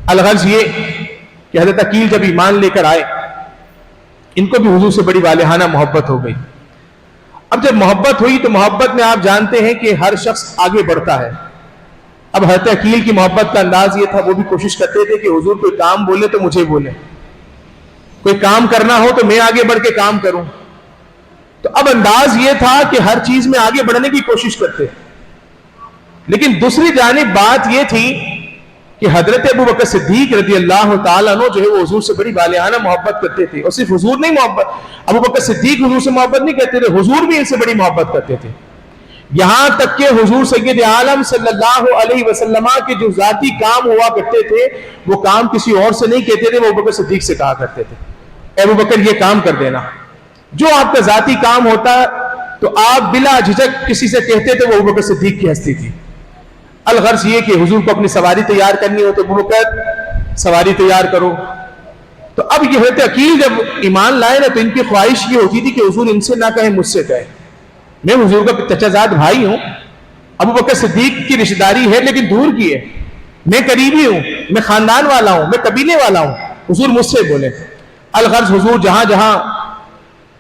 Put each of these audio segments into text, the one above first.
الغرض یہ کہ حضرت عقیل جب ایمان لے کر آئے، ان کو بھی حضور سے بڑی والہانہ محبت ہو گئی۔ اب جب محبت ہوئی تو محبت میں آپ جانتے ہیں کہ ہر شخص آگے بڑھتا ہے۔ اب حضرت عقیل کی محبت کا انداز یہ تھا، وہ بھی کوشش کرتے تھے کہ حضور کوئی کام بولے تو مجھے بولے، کوئی کام کرنا ہو تو میں آگے بڑھ کے کام کروں۔ تو اب انداز یہ تھا کہ ہر چیز میں آگے بڑھنے کی کوشش کرتے۔ لیکن دوسری جانب بات یہ تھی کہ حضرت ابو بکر صدیق رضی اللہ تعالیٰ عنہ جو ہے وہ حضور سے بڑی والہانہ محبت کرتے تھے، اور صرف حضور نہیں ابو بکر صدیق حضور سے محبت نہیں کرتے تھے، حضور بھی ان سے بڑی محبت کرتے تھے۔ یہاں تک کہ حضور سید عالم صلی اللہ علیہ وسلم کے جو ذاتی کام ہوا کرتے تھے، وہ کام کسی اور سے نہیں کہتے تھے، وہ ابو بکر صدیق سے کہا کرتے تھے، اے ابو بکر یہ کام کر دینا۔ جو آپ کا ذاتی کام ہوتا تو آپ بلا جھجک کسی سے کہتے تھے، وہ ابو بکر صدیق کی ہستی تھی۔ الغرض یہ کہ حضور کو اپنی سواری تیار کرنی ہو تو ابو بکر سواری تیار کرو۔ تو اب یہ حضرت عقیل جب ایمان لائے نا، تو ان کی خواہش یہ ہوتی تھی کہ حضور ان سے نہ کہیں، مجھ سے کہے۔ میں حضور کا چچا زاد بھائی ہوں، ابو بکر صدیق کی رشتہ داری ہے لیکن دور کی ہے، میں قریبی ہوں، میں خاندان والا ہوں، میں قبیلے والا ہوں، حضور مجھ سے بولے۔ الغرض حضور جہاں جہاں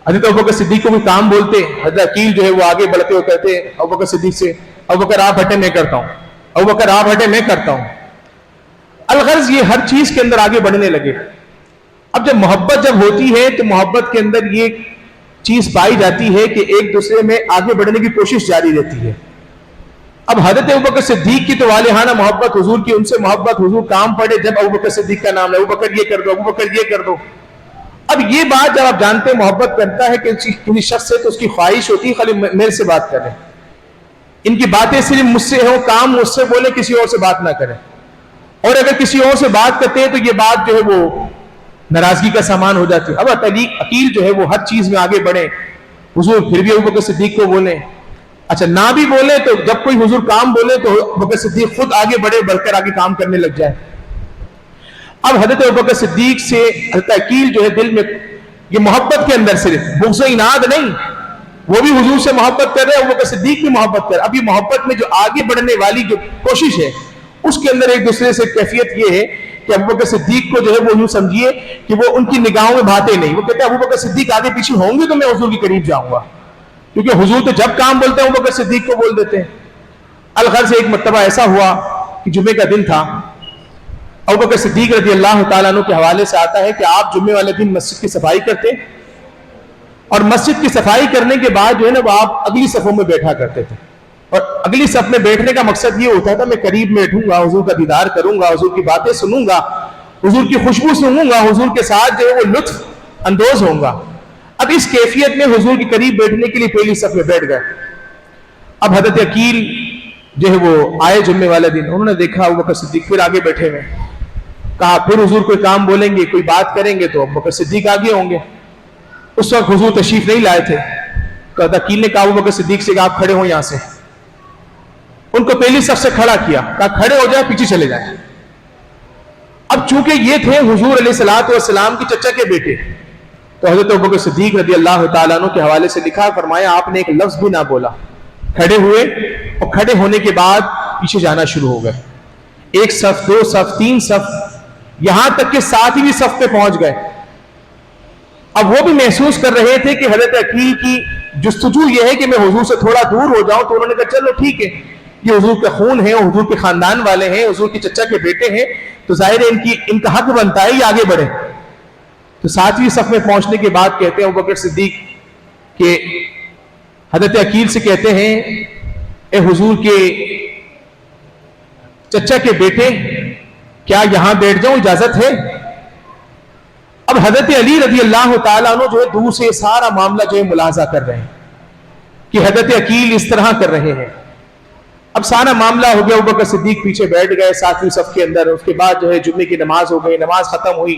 حضرت ابو بکر صدیق کو کوئی کام بولتے، حضرت عقیل جو ہے وہ آگے بڑھتے ہوئے کہتے ابو بکر صدیق سے، ابو بکر آپ ہٹے میں کرتا ہوں، ابو بکر آپ ہٹے میں کرتا ہوں۔ الغرض یہ ہر چیز کے اندر آگے بڑھنے لگے۔ اب جب محبت جب ہوتی ہے تو محبت کے اندر یہ چیز پائی جاتی ہے کہ ایک دوسرے میں آگے بڑھنے کی کوشش جاری رہتی ہے۔ اب حضرت ابوبکر صدیق کی تو والہانہ محبت حضور کی، ان سے محبت، حضور کام پڑے جب ابوبکر صدیق کا نام ہے، ابوبکر یہ کر دو، ابوبکر یہ کر دو۔ اب یہ بات جب آپ جانتے ہیں محبت کرتا ہے کہ کسی شخص سے، تو اس کی خواہش ہوتی ہے خالی میرے سے بات کریں، ان کی باتیں صرف مجھ سے ہوں، کام مجھ سے بولے، کسی اور سے بات نہ کریں۔ اور اگر کسی اور سے بات کرتے ہیں تو یہ بات جو ہے وہ ناراضگی کا سامان ہو جاتی ہے۔ اب عقیل جو ہے وہ ہر چیز میں آگے بڑھے، حضور پھر بھی ابوبکر صدیق کو بولیں، اچھا نہ بھی بولے تو جب کوئی حضور کام بولے تو ابوبکر صدیق خود آگے بڑھے، بڑھ کر آگے کام کرنے لگ جائے۔ اب حضرت ابوبکر صدیق سے حضرت عقیل جو ہے دل میں یہ محبت کے اندر صرف بغض و عناد نہیں، وہ بھی حضور سے محبت کر رہے ہیں، ابوبکر صدیق بھی محبت کر رہے ہیں۔ اب یہ محبت میں جو آگے بڑھنے والی جو کوشش ہے، اس کے اندر ایک دوسرے سے کیفیت یہ ہے کہ ابوبکر صدیق کو جو ہے وہ یوں سمجھیے کہ وہ ان کی نگاہوں میں بھاتے نہیں، وہ کہتے ہیں ابوبکر صدیق آگے پیچھے ہوں گے تو میں حضور کے قریب جاؤں گا، کیونکہ حضور تو جب کام بولتے ہیں ابوبکر صدیق کو بول دیتے ہیں۔ الغرض ایک مرتبہ ایسا ہوا کہ جمعے کا دن تھا، ابوبکر صدیق رضی اللہ تعالیٰ عنہ کے حوالے سے آتا ہے کہ آپ جمعے والے دن مسجد کی صفائی کرتے، اور مسجد کی صفائی کرنے کے بعد جو ہے نا وہ آپ اگلی صفوں میں بیٹھا کرتے تھے، اور اگلی صف میں بیٹھنے کا مقصد یہ ہوتا تھا میں قریب بیٹھوں گا، حضور کا دیدار کروں گا، حضور کی باتیں سنوں گا، حضور کی خوشبو سنوں گا، حضور کے ساتھ جو ہے وہ لطف اندوز ہوں گا۔ اب اس کیفیت میں حضور کے قریب بیٹھنے کے لیے پہلی صف میں بیٹھ گئے۔ اب حضرت عقیل جو ہے وہ آئے جمعے والے دن، انہوں نے دیکھا ابوبکر صدیق پھر آگے بیٹھے ہوئے، کہا پھر حضور کوئی کام بولیں گے، کوئی بات کریں گے تو ابوبکر صدیق آگے ہوں گے۔ اس وقت حضور تشریف نہیں لائے تھے، تو عقیل نے کہا ابوبکر صدیق سے کہ آپ کھڑے ہوں یہاں سے، ان کو پہلی صف سے کھڑا کیا، کہا کھڑے ہو جائیں، پیچھے چلے جائیں۔ اب چونکہ یہ تھے حضور علیہ الصلوۃ والسلام کی چچا کے بیٹے، تو حضرت ابوبکر صدیق رضی اللہ تعالیٰ عنہ کے حوالے سے لکھا، فرمایا آپ نے ایک لفظ بھی نہ بولا، کھڑے ہوئے، اور کھڑے ہونے کے بعد پیچھے جانا شروع ہو گئے، ایک صف، دو صف، تین صف، یہاں تک کہ ساتویں صف پہ پہنچ گئے۔ اب وہ بھی محسوس کر رہے تھے کہ حضرت عقیل کی جستجو یہ ہے کہ میں حضور سے تھوڑا دور ہو جاؤں، تو انہوں نے کہا چلو ٹھیک ہے، یہ حضور کا خون ہے، حضور کے خاندان والے ہیں، حضور کی چچا کے بیٹے ہیں، تو ظاہر ہے ان کا حق بنتا ہے یہ آگے بڑھے۔ تو ساتویں صف میں پہنچنے کے بعد کہتے ہیں ابوبکر صدیق کہ حضرت عقیل سے کہتے ہیں اے حضور کے چچا کے بیٹے، کیا یہاں بیٹھ جاؤں، اجازت ہے؟ اب حضرت علی رضی اللہ تعالیٰ عنہ جو ہے دور سے سارا معاملہ جو ہے ملاحظہ کر رہے ہیں کہ حضرت عقیل اس طرح کر رہے ہیں۔ اب سارا معاملہ ہو گیا، ابوبکر صدیق پیچھے بیٹھ گئے ساتویں صف کے اندر، اس کے بعد جو ہے جمعے کی نماز ہو گئی، نماز ختم ہوئی۔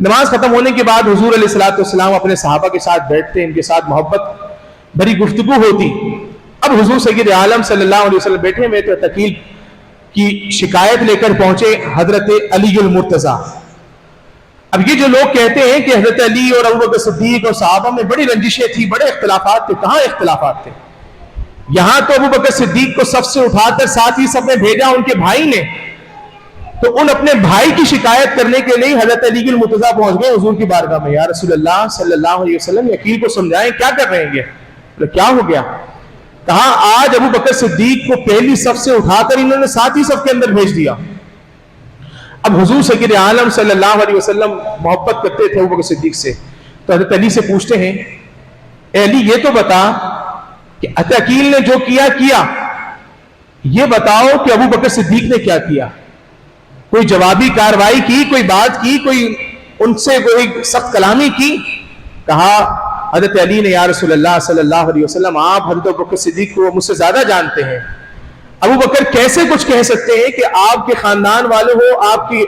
نماز ختم ہونے کے بعد حضور علیہ الصلوۃ والسلام اپنے صحابہ کے ساتھ بیٹھتے، ان کے ساتھ محبت بھری گفتگو ہوتی۔ اب حضور سید عالم صلی اللہ علیہ وسلم بیٹھے ہوئے تو عقیل کی شکایت لے کر پہنچے حضرت علی المرتضیٰ۔ اب یہ جو لوگ کہتے ہیں کہ حضرت علی اور ابوبکر صدیق اور صحابہ میں بڑی رنجشیں تھی، بڑے اختلافات تھے، کہاں اختلافات تھے؟ یہاں تو ابوبکر صدیق کو صف سے اٹھا کر ساتویں صف میں بھیجا ان کے بھائی نے، تو ان اپنے بھائی کی شکایت کرنے کے لیے حضرت علی المرتضیٰ پہنچ گئے حضور کی بارگاہ میں. یا رسول اللہ صلی اللہ علیہ وسلم عقیل کو سمجھائیں کیا کر رہے ہیں یہ؟ کیا ہو گیا؟ کہا آج ابو بکر صدیق کو پہلی صف سے اٹھا کر انہوں نے ساتھی صف کے اندر بھیج دیا. اب حضور سید عالم صلی اللہ علیہ وسلم محبت کرتے تھے ابو بکر صدیق سے, تو حضرت علی سے پوچھتے ہیں اے علی یہ تو بتا کہ عقیل نے جو کیا یہ بتاؤ کہ ابو بکر صدیق نے کیا کیا؟ کوئی جوابی کاروائی کی, کوئی بات کی, کوئی ان سے کوئی سخت کلامی کی؟ کہا حضرت علی نے یا رسول اللہ صلی اللہ علیہ وسلم آپ حضرت ابو بکر صدیق کو مجھ سے زیادہ جانتے ہیں. ابو بکر کیسے کچھ کہہ سکتے ہیں کہ آپ کے خاندان والے ہو, آپ کی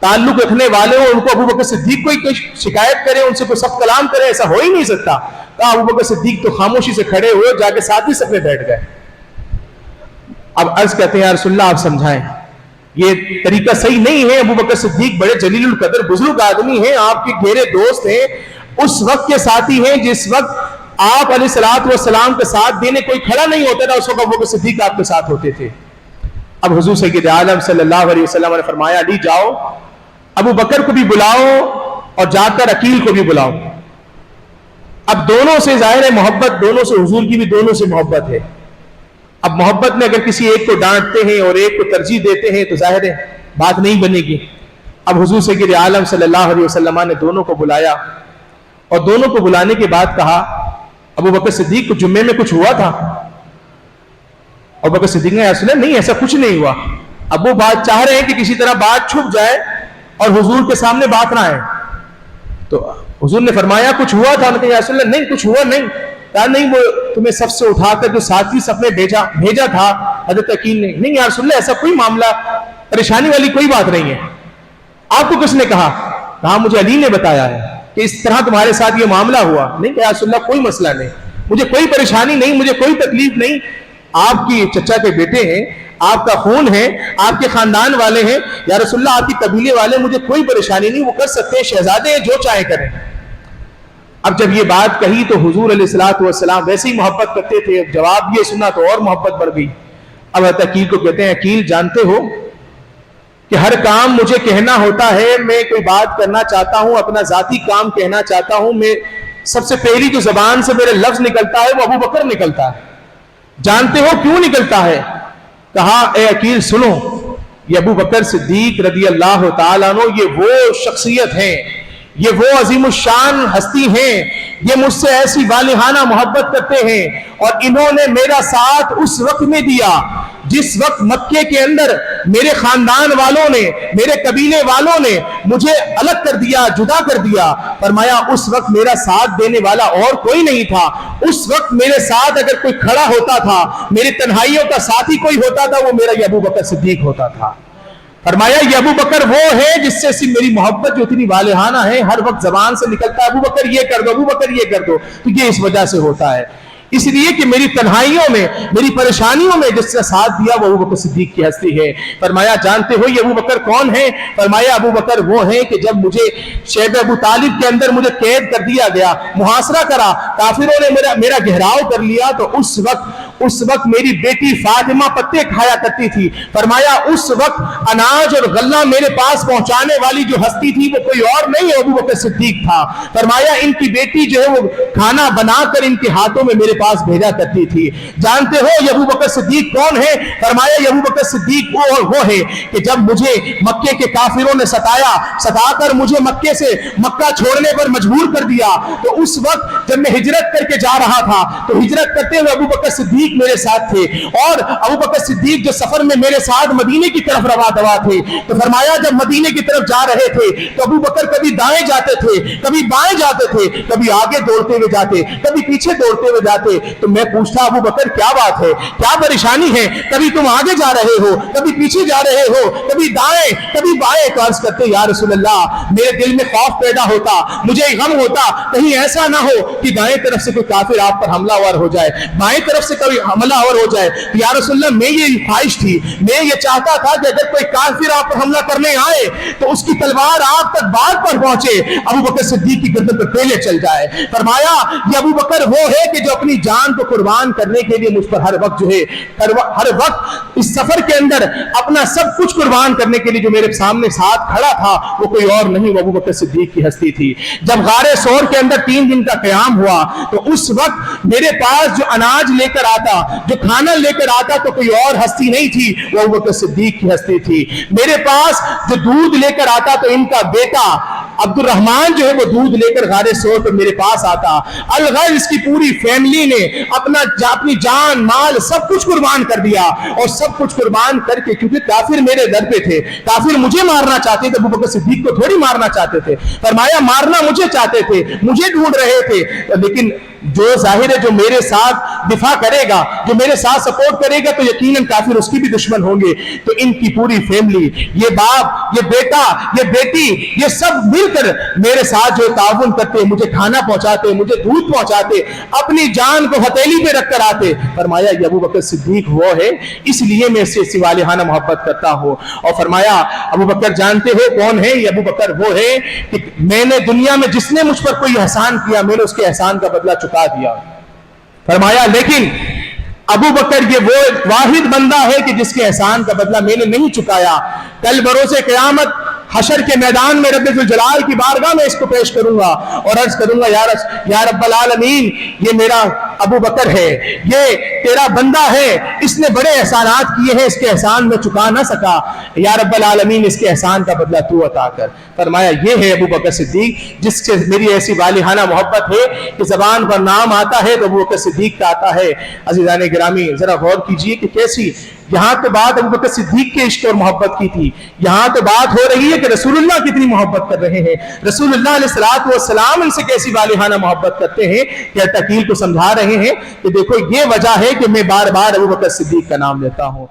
تعلق رکھنے والے ہو, ان کو ابو بکر صدیق کوئی شکایت کرے, ان سے کوئی سخت کلام کرے؟ ایسا ہو ہی نہیں سکتا. کہا ابو بکر صدیق تو خاموشی سے کھڑے ہوئے, جا کے ساتھ ہی صف میں بیٹھ گئے. اب عرض کہتے ہیں یا رسول اللہ آپ سمجھائیں, یہ طریقہ صحیح نہیں ہے. ابو بکر صدیق بڑے جلیل القدر بزرگ آدمی ہیں, آپ کے گہرے دوست ہیں, اس وقت کے ساتھی ہیں جس وقت آپ علیہ الصلوۃ والسلام کے ساتھ دینے کوئی کھڑا نہیں ہوتا تھا, اس وقت ابو بکر صدیق آپ کے ساتھ ہوتے تھے. اب حضور سید عالم صلی اللہ علیہ وسلم نے فرمایا علی جاؤ ابو بکر کو بھی بلاؤ اور جا کر عقیل کو بھی بلاؤ. اب دونوں سے ظاہر ہے محبت, دونوں سے حضور کی بھی دونوں سے محبت ہے. اب محبت میں اگر کسی ایک کو ڈانٹتے ہیں اور ایک کو ترجیح دیتے ہیں تو ظاہر ہے بات نہیں بنے گی. اب حضور سید عالم صلی اللہ علیہ وسلم نے دونوں کو بلایا, اور دونوں کو بلانے کے بعد کہا ابو بکر صدیق کو جمعے میں کچھ ہوا تھا؟ ابو بکر صدیق نے سنا نہیں ایسا کچھ نہیں ہوا. اب وہ بات چاہ رہے ہیں کہ کسی طرح بات چھپ جائے اور حضور کے سامنے بات نہ آئے. تو حضور نے فرمایا کچھ ہوا تھا؟ انہوں نے کہا یا نہیں کچھ ہوا نہیں. کہا نہیں وہ تمہیں صف سے اٹھا کر جو ساتھی صف میں بھیجا تھا حضرت عقیل نے. نہیں یا رسول اللہ ایسا کوئی معاملہ پریشانی والی کوئی بات نہیں ہے. آپ کو کس نے کہا؟ کہا مجھے علی نے بتایا ہے کہ اس طرح تمہارے ساتھ یہ معاملہ ہوا. نہیں کہ یا رسول اللہ کوئی مسئلہ نہیں, مجھے کوئی پریشانی نہیں, مجھے کوئی تکلیف نہیں. آپ کی چچا کے بیٹے ہیں, آپ کا خون ہے, آپ کے خاندان والے ہیں, یا رسول اللہ آپ کی قبیلے والے, مجھے کوئی پریشانی نہیں, وہ کر سکتے ہیں, شہزادے ہیں, جو چاہے کریں. اب جب یہ بات کہی تو حضور علیہ الصلوۃ والسلام ویسے ہی محبت کرتے تھے, جواب یہ سنا تو اور محبت بڑھ گئی. اب حضرت عقیل کو کہتے ہیں عقیل جانتے ہو کہ ہر کام مجھے کہنا ہوتا ہے, میں کوئی بات کرنا چاہتا ہوں, اپنا ذاتی کام کہنا چاہتا ہوں, میں سب سے پہلی جو زبان سے میرے لفظ نکلتا ہے وہ ابو بکر نکلتا ہے. جانتے ہو کیوں نکلتا ہے؟ کہا اے عقیل سنو, یہ ابو بکر صدیق رضی اللہ تعالیٰ عنہ یہ وہ شخصیت ہیں, یہ وہ عظیم الشان ہستی ہیں, یہ مجھ سے ایسی والہانہ محبت کرتے ہیں, اور انہوں نے میرا ساتھ اس وقت میں دیا جس وقت مکے کے اندر میرے خاندان والوں نے, میرے قبیلے والوں نے مجھے الگ کر دیا, جدا کر دیا. فرمایا اس وقت میرا ساتھ دینے والا اور کوئی نہیں تھا. اس وقت میرے ساتھ اگر کوئی کھڑا ہوتا تھا, میری تنہائیوں کا ساتھی کوئی ہوتا تھا, وہ میرا یہ ابو بکر صدیق ہوتا تھا. فرمایا یہ ابو بکر وہ ہے جس سے میری محبت جو اتنی والہانہ ہے, ہر وقت زبان سے نکلتا ہے ابو بکر یہ کر دو, ابو بکر یہ کر دو. تو یہ اس وجہ سے ہوتا ہے, اس لیے کہ میری تنہائیوں میں, میری پریشانیوں میں جس سے ساتھ دیا وہ ابو بکر صدیق کی ہستی ہے. فرمایا جانتے ہو یہ ابو بکر کون ہے؟ فرمایا ابو بکر وہ ہیں کہ جب مجھے شیب ابو طالب کے اندر مجھے قید کر دیا گیا, محاصرہ کرا, کافروں نے میرا گھیراؤ کر لیا, تو اس وقت میری بیٹی فاطمہ پتے کھایا کرتی تھی. فرمایا اس وقت اناج اور غلہ میرے پاس پہنچانے والی جو ہستی تھی وہ کوئی اور نہیں ابو بکر صدیق تھا. فرمایا ان کی بیٹی جو ہے وہ کھانا بنا کر ان کے ہاتھوں میں میرے پاس بھیجا کرتی تھی. جانتے ہو یہ ابو بکر صدیق کون ہے؟ فرمایا یہ ابو بکر صدیق وہ ہے کہ جب مجھے مکے کے کافروں نے ستا کر مجھے مکے سے مکہ چھوڑنے پر مجبور کر دیا, تو اس وقت جب میں ہجرت کر کے جا رہا تھا تو ہجرت کرتے ہوئے ابو بکر صدیق میرے ساتھ تھے, اور ابو بکر صدیق جو سفر میں میرے ساتھ مدینے کی طرف روا دوا تھے. تو فرمایا جب مدینے کی طرف جا رہے تھے تو ابو بکر کبھی دائیں جاتے تھے, کبھی بائیں جاتے تھے, کبھی آگے دوڑتے ہوئے جاتے, کبھی پیچھے دوڑتے ہوئے جاتے. تو میں پوچھتا ابو بکر کیا بات ہے, کیا پریشانی ہے, کبھی تم آگے جا رہے ہو, کبھی پیچھے جا رہے ہو, کبھی دائیں کبھی بائیں. تو عرض کرتے یا رسول اللہ میرے دل میں خوف پیدا ہوتا, مجھے غم ہوتا, کہیں ایسا نہ ہو کہ دائیں طرف سے کوئی کافر آپ پر حملہ ور ہو جائے, بائیں طرف سے کوئی حملہ اور ہو جائے. یا رسول اللہ میں یہ خواہش تھی, میں یہ چاہتا تھا کہ اگر کوئی کافر آپ پر حملہ کرنے آئے تو اس کی تلوار آپ تک بال پر پہنچے, ابو بکر صدیق کی گردن پر پہلے چل جائے. فرمایا یہ ابو بکر وہ ہے کہ جو اپنی جان کو قربان کرنے کے لیے مجھ پر ہر وقت جو ہے ہر وقت اس سفر کے اندر اپنا سب کچھ قربان کرنے کے لیے جو میرے سامنے ساتھ کھڑا تھا وہ کوئی اور نہیں, وہ ابو بکر صدیق کی ہستی تھی. جب غار ثور کے اندر 3 دن کا قیام ہوا تو اس وقت میرے پاس جو اناج لے کر آتا, جو کھانا لے کر آتا تو کوئی اور ہستی نہیں تھی, وہ ابو بکر صدیق کی ہستی تھی. میرے پاس جو دودھ لے کر آتا تو ان کا بیٹا عبد الرحمن جو ہے وہ دودھ لے کر غار ثور پر میرے پاس آتا. الغرض اس کی پوری فیملی نے اپنی جان مال سب کچھ قربان کر دیا, اور سب کچھ قربان کر کے, کیونکہ کافر میرے در پہ تھے, کافر مجھے مارنا چاہتے تھے, ابو بکر صدیق کو تھوڑی مارنا چاہتے تھے. فرمایا مارنا مجھے چاہتے تھے, مجھے ڈھونڈ رہے تھے, لیکن جو ظاہر ہے جو میرے ساتھ دفاع کرے گا, جو میرے ساتھ سپورٹ کرے گا تو یقیناً کافر اس کی بھی دشمن ہوں گے. تو ان کی پوری فیملی, یہ باپ, یہ بیٹا, یہ بیٹی, یہ سب مل کر میرے ساتھ جو تعاون کرتے, مجھے کھانا پہنچاتے, مجھے دودھ پہنچاتے, اپنی جان کو ہتھیلی پہ رکھ کر آتے. فرمایا یہ ابو بکر صدیق وہ ہے, اس لیے میں اس سے والہانہ محبت کرتا ہوں. اور فرمایا ابو بکر جانتے ہو کون ہے؟ یہ ابو بکر وہ ہے کہ میں نے دنیا میں جس نے مجھ پر کوئی احسان کیا میں نے اس کے احسان کا بدلہ چکا دیا. فرمایا لیکن ابو بکر یہ وہ واحد بندہ ہے کہ جس کے احسان کا بدلہ میں نے نہیں چکایا. کل بروز قیامت حشر کے میدان میں رب ذوالجلال کی بارگاہ میں اس کو پیش کروں گا اور عرض کروں گا یا رب العالمین, یہ میرا ابو بکر ہے, یہ تیرا بندہ ہے, اس نے بڑے احسانات کیے ہیں, اس کے احسان میں چکا نہ سکا, یا رب العالمین اس کے احسان کا بدلہ تو عطا کر. فرمایا یہ ہے ابو بکر صدیق جس سے میری ایسی والہانہ محبت ہے کہ زبان پر نام آتا ہے تو ابو بکر صدیق کا آتا ہے. عزیزان گرامی ذرا غور کیجئے کہ کیسی, یہاں تو بات ابو بکر صدیق کے عشق اور محبت کی تھی, یہاں تو بات ہو رہی ہے کہ رسول اللہ کتنی محبت کر رہے ہیں, رسول اللہ علیہ الصلوۃ والسلام ان سے کیسی والہانہ محبت کرتے ہیں. کہ تقیل کو سمجھا رہے ہیں کہ دیکھو یہ وجہ ہے کہ میں بار بار ابو بکر صدیق کا نام لیتا ہوں.